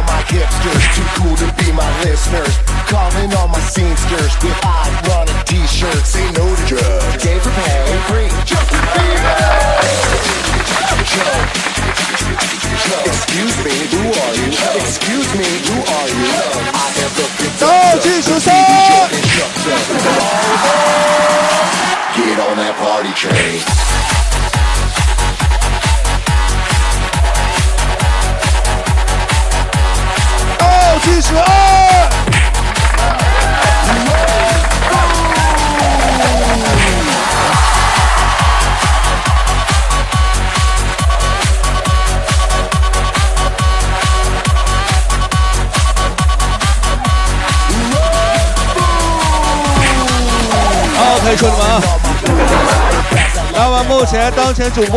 all my hipsters, too cool to be my listeners. Calling all my scenesters with ironic t-shirts. Say no to drugs, gay for pay, and free. Justin Bieber! Excuse me, who are you? Excuse me, who are you? I have the good Get on that party train.好，可以说你们啊。那么目前当前主播